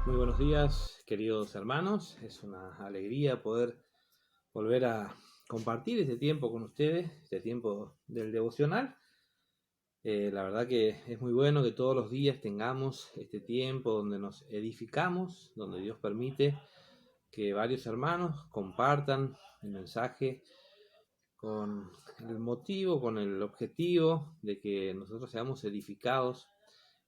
Muy buenos días, queridos hermanos. Es una alegría poder volver a compartir este tiempo con ustedes, este tiempo del devocional. La verdad que es muy bueno que todos los días tengamos este tiempo donde nos edificamos, donde Dios permite que varios hermanos compartan el mensaje con el motivo, con el objetivo de que nosotros seamos edificados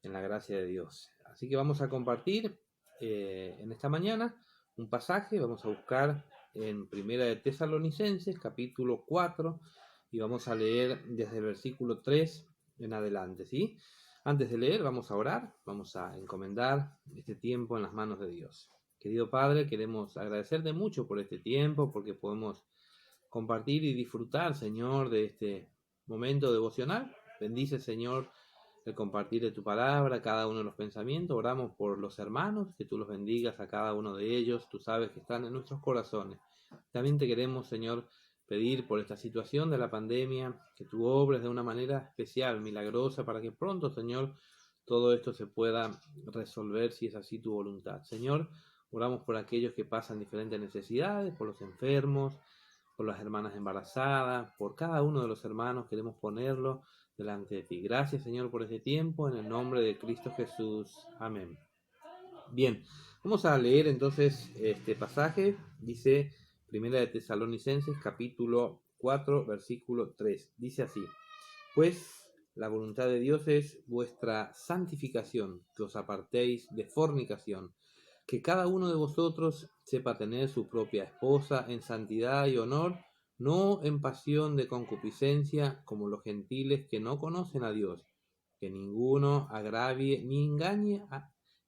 en la gracia de Dios. Así que vamos a compartir en esta mañana un pasaje, vamos a buscar en Primera de Tesalonicenses, capítulo 4, y vamos a leer desde el versículo 3 en adelante, ¿sí? Antes de leer, vamos a orar, vamos a encomendar este tiempo en las manos de Dios. Querido Padre, queremos agradecerte mucho por este tiempo, porque podemos compartir y disfrutar, Señor, de este momento devocional. Bendice, Señor, el compartir de tu palabra, cada uno de los pensamientos. Oramos por los hermanos, que tú los bendigas a cada uno de ellos. Tú sabes que están en nuestros corazones. También te queremos, Señor, pedir por esta situación de la pandemia, que tú obres de una manera especial, milagrosa, para que pronto, Señor, todo esto se pueda resolver si es así tu voluntad. Señor, oramos por aquellos que pasan diferentes necesidades, por los enfermos, por las hermanas embarazadas, por cada uno de los hermanos, queremos ponerlo delante de ti. Gracias, Señor, por este tiempo, en el nombre de Cristo Jesús. Amén. Bien, vamos a leer entonces este pasaje. Dice Primera de Tesalonicenses, capítulo 4, versículo 3. Dice así: Pues la voluntad de Dios es vuestra santificación, que os apartéis de fornicación, que cada uno de vosotros sepa tener su propia esposa en santidad y honor, no en pasión de concupiscencia, como los gentiles que no conocen a Dios, que ninguno agravie ni engañe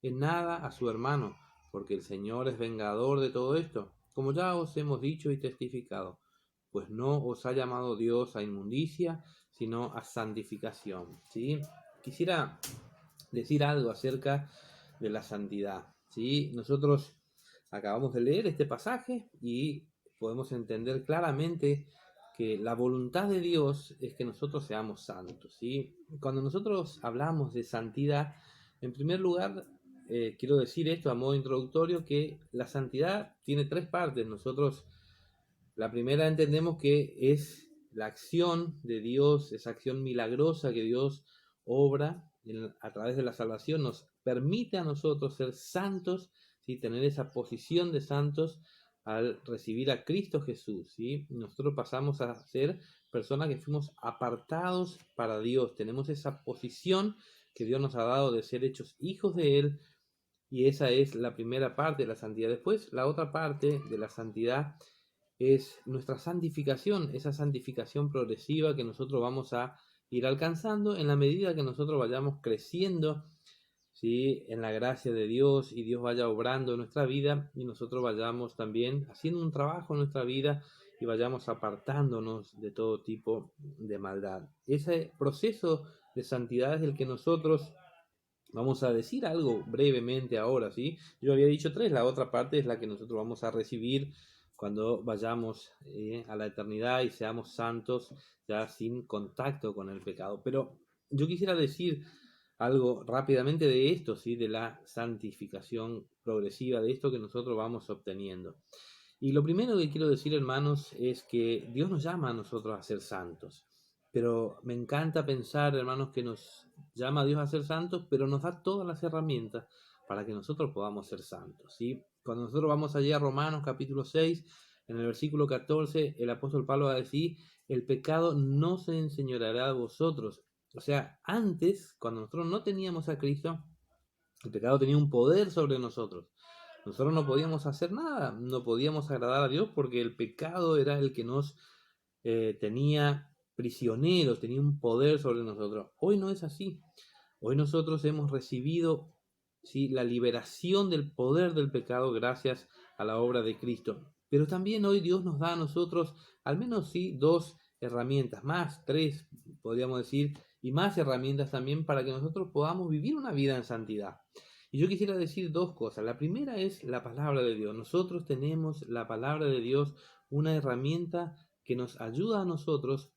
en nada a su hermano, porque el Señor es vengador de todo esto, como ya os hemos dicho y testificado, pues no os ha llamado Dios a inmundicia, sino a santificación. ¿Sí? Quisiera decir algo acerca de la santidad. ¿Sí? Nosotros acabamos de leer este pasaje y podemos entender claramente que la voluntad de Dios es que nosotros seamos santos. ¿Sí? Cuando nosotros hablamos de santidad, en primer lugar, quiero decir esto a modo introductorio, que la santidad tiene tres partes. Nosotros, la primera, entendemos que es la acción de Dios, esa acción milagrosa que Dios obra a través de la salvación, nos permite a nosotros ser santos, ¿sí? Tener esa posición de santos al recibir a Cristo Jesús. ¿Sí? Nosotros pasamos a ser personas que fuimos apartados para Dios, tenemos esa posición que Dios nos ha dado de ser hechos hijos de Él, y esa es la primera parte de la santidad. Después, la otra parte de la santidad es nuestra santificación, esa santificación progresiva que nosotros vamos a ir alcanzando en la medida que nosotros vayamos creciendo, ¿sí? En la gracia de Dios, y Dios vaya obrando en nuestra vida y nosotros vayamos también haciendo un trabajo en nuestra vida y vayamos apartándonos de todo tipo de maldad. Ese proceso de santidad es el que nosotros vamos a decir algo brevemente ahora, ¿sí? Yo había dicho tres, la otra parte es la que nosotros vamos a recibir cuando vayamos a la eternidad y seamos santos ya sin contacto con el pecado. Pero yo quisiera decir algo rápidamente de esto, ¿sí? De la santificación progresiva, de esto que nosotros vamos obteniendo. Y lo primero que quiero decir, hermanos, es que Dios nos llama a nosotros a ser santos. Pero me encanta pensar, hermanos, que nos llama a Dios a ser santos, pero nos da todas las herramientas para que nosotros podamos ser santos, ¿sí? Cuando nosotros vamos allí a Romanos capítulo 6, en el versículo 14, el apóstol Pablo va a decir: el pecado no se enseñoreará de vosotros. O sea, antes, cuando nosotros no teníamos a Cristo, el pecado tenía un poder sobre nosotros. Nosotros no podíamos hacer nada, no podíamos agradar a Dios, porque el pecado era el que nos tenía prisioneros, tenía un poder sobre nosotros. Hoy no es así. Hoy nosotros hemos recibido, ¿sí?, la liberación del poder del pecado gracias a la obra de Cristo. Pero también hoy Dios nos da a nosotros al menos sí dos herramientas, más tres, podríamos decir, y más herramientas también para que nosotros podamos vivir una vida en santidad. Y yo quisiera decir dos cosas. La primera es la palabra de Dios. Nosotros tenemos la palabra de Dios, una herramienta que nos ayuda a nosotros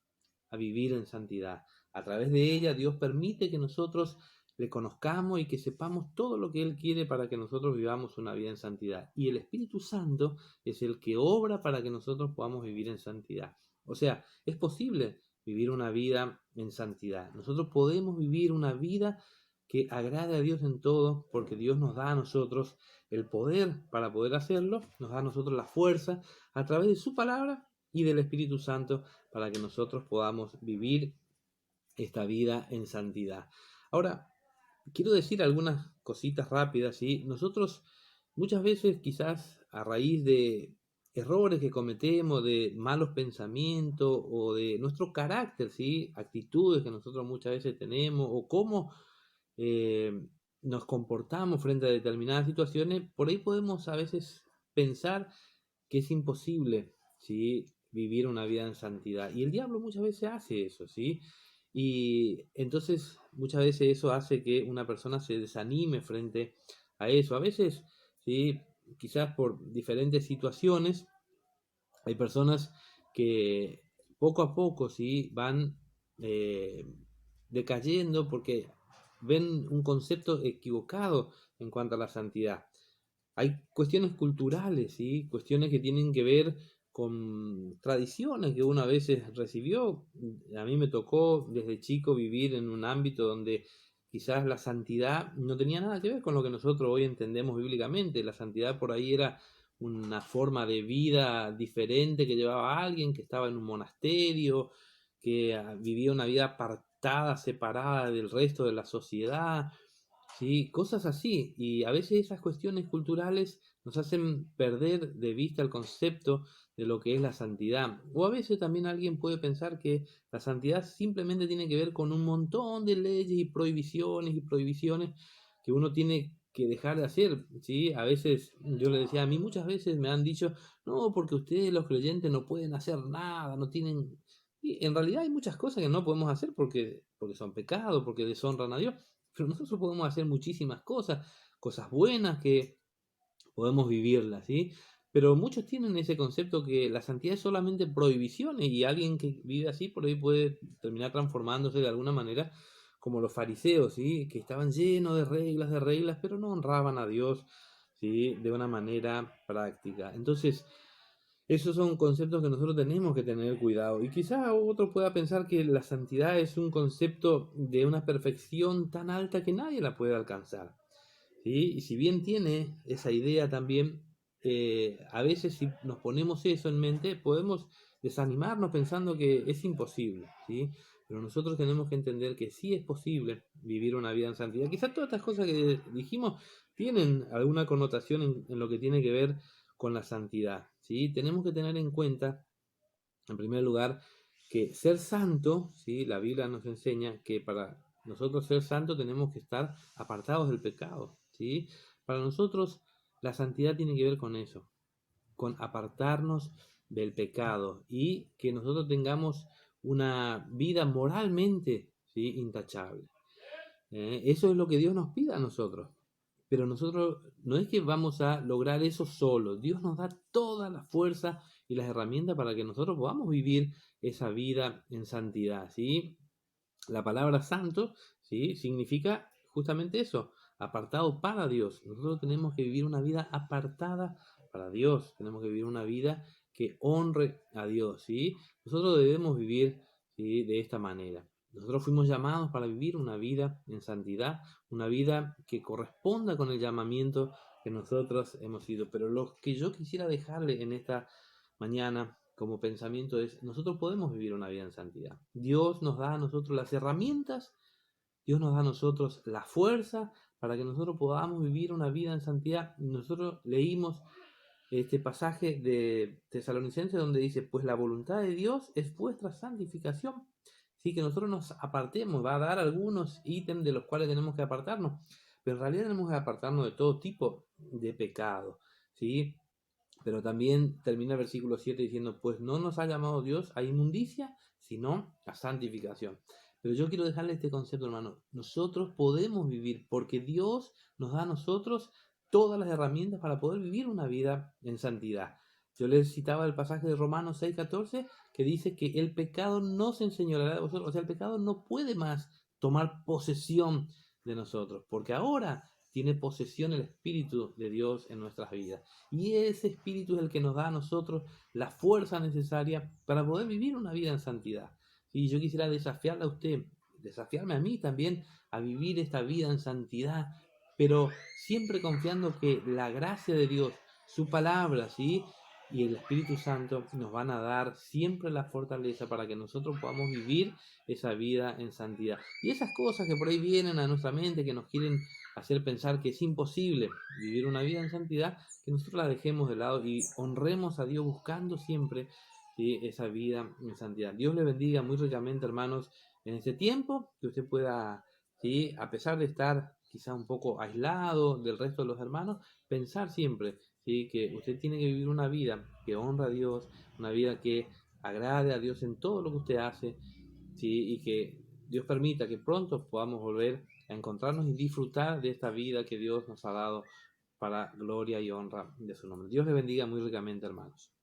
a vivir en santidad. A través de ella Dios permite que nosotros le conozcamos y que sepamos todo lo que Él quiere para que nosotros vivamos una vida en santidad. Y el Espíritu Santo es el que obra para que nosotros podamos vivir en santidad. O sea, es posible vivir una vida en santidad. Nosotros podemos vivir una vida que agrade a Dios en todo, porque Dios nos da a nosotros el poder para poder hacerlo, nos da a nosotros la fuerza a través de su palabra y del Espíritu Santo para que nosotros podamos vivir esta vida en santidad. Ahora, quiero decir algunas cositas rápidas, ¿sí? Nosotros muchas veces quizás a raíz de errores que cometemos, de malos pensamientos o de nuestro carácter, ¿sí? Actitudes que nosotros muchas veces tenemos o cómo eh, nos comportamos frente a determinadas situaciones, por ahí podemos a veces pensar que es imposible, ¿sí? Vivir una vida en santidad. Y el diablo muchas veces hace eso, ¿sí? Y entonces muchas veces eso hace que una persona se desanime frente a eso. A veces, ¿sí? Quizás por diferentes situaciones, hay personas que poco a poco, ¿sí? Van eh, decayendo porque ven un concepto equivocado en cuanto a la santidad. Hay cuestiones culturales, ¿sí? Cuestiones que tienen que ver con tradiciones que uno a veces recibió. A mí me tocó desde chico vivir en un ámbito donde quizás la santidad no tenía nada que ver con lo que nosotros hoy entendemos bíblicamente. La santidad por ahí era una forma de vida diferente que llevaba a alguien que estaba en un monasterio, que vivía una vida apartada, separada del resto de la sociedad. Sí, cosas así. Y a veces esas cuestiones culturales nos hacen perder de vista el concepto de lo que es la santidad. O a veces también alguien puede pensar que la santidad simplemente tiene que ver con un montón de leyes y prohibiciones que uno tiene que dejar de hacer, ¿sí? A veces, yo le decía, a mí muchas veces me han dicho, no, porque ustedes los creyentes no pueden hacer nada, no tienen... Y en realidad hay muchas cosas que no podemos hacer porque son pecados, porque deshonran a Dios. Pero nosotros podemos hacer muchísimas cosas, cosas buenas que podemos vivirlas, ¿sí? Pero muchos tienen ese concepto que la santidad es solamente prohibiciones y alguien que vive así por ahí puede terminar transformándose de alguna manera como los fariseos, ¿sí? Que estaban llenos de reglas, pero no honraban a Dios, ¿sí? De una manera práctica. Entonces, esos son conceptos que nosotros tenemos que tener cuidado. Y quizá otro pueda pensar que la santidad es un concepto de una perfección tan alta que nadie la puede alcanzar, ¿sí? Y si bien tiene esa idea también, a veces si nos ponemos eso en mente, podemos desanimarnos pensando que es imposible, ¿sí? Pero nosotros tenemos que entender que sí es posible vivir una vida en santidad. Quizás todas estas cosas que dijimos tienen alguna connotación en lo que tiene que ver con la santidad, ¿sí? Tenemos que tener en cuenta, en primer lugar, que ser santo, ¿sí? La Biblia nos enseña que para nosotros ser santo tenemos que estar apartados del pecado, ¿sí? Para nosotros la santidad tiene que ver con eso, con apartarnos del pecado y que nosotros tengamos una vida moralmente, ¿sí? Intachable. Eso es lo que Dios nos pide a nosotros. Pero nosotros no es que vamos a lograr eso solo. Dios nos da toda la fuerza y las herramientas para que nosotros podamos vivir esa vida en santidad, ¿sí? La palabra santo, ¿sí? Significa justamente eso, apartado para Dios. Nosotros tenemos que vivir una vida apartada para Dios. Tenemos que vivir una vida que honre a Dios, ¿sí? Nosotros debemos vivir, ¿sí? De esta manera. Nosotros fuimos llamados para vivir una vida en santidad, una vida que corresponda con el llamamiento que nosotros hemos sido. Pero lo que yo quisiera dejarle en esta mañana como pensamiento es, nosotros podemos vivir una vida en santidad. Dios nos da a nosotros las herramientas, Dios nos da a nosotros la fuerza para que nosotros podamos vivir una vida en santidad. Nosotros leímos este pasaje de Tesalonicenses donde dice, pues la voluntad de Dios es vuestra santificación. Sí, que nosotros nos apartemos, va a dar algunos ítems de los cuales tenemos que apartarnos, pero en realidad tenemos que apartarnos de todo tipo de pecado, ¿sí? Pero también termina el versículo 7 diciendo, pues no nos ha llamado Dios a inmundicia, sino a santificación. Pero yo quiero dejarle este concepto, hermano. Nosotros podemos vivir porque Dios nos da a nosotros todas las herramientas para poder vivir una vida en santidad. Yo les citaba el pasaje de Romanos 6:14 que dice que el pecado no se enseñoreará de vosotros. O sea, el pecado no puede más tomar posesión de nosotros, porque ahora tiene posesión el Espíritu de Dios en nuestras vidas. Y ese Espíritu es el que nos da a nosotros la fuerza necesaria para poder vivir una vida en santidad. Y yo quisiera desafiarle a usted, desafiarme a mí también a vivir esta vida en santidad, pero siempre confiando que la gracia de Dios, su palabra, ¿sí?, y el Espíritu Santo nos van a dar siempre la fortaleza para que nosotros podamos vivir esa vida en santidad. Y esas cosas que por ahí vienen a nuestra mente, que nos quieren hacer pensar que es imposible vivir una vida en santidad, que nosotros la dejemos de lado y honremos a Dios buscando siempre, ¿sí?, esa vida en santidad. Dios le bendiga muy ricamente, hermanos, en este tiempo, que usted pueda, ¿sí?, a pesar de estar quizá un poco aislado del resto de los hermanos, pensar siempre, ¿sí?, que usted tiene que vivir una vida que honra a Dios, una vida que agrade a Dios en todo lo que usted hace, ¿sí?, y que Dios permita que pronto podamos volver a encontrarnos y disfrutar de esta vida que Dios nos ha dado para gloria y honra de su nombre. Dios le bendiga muy ricamente, hermanos.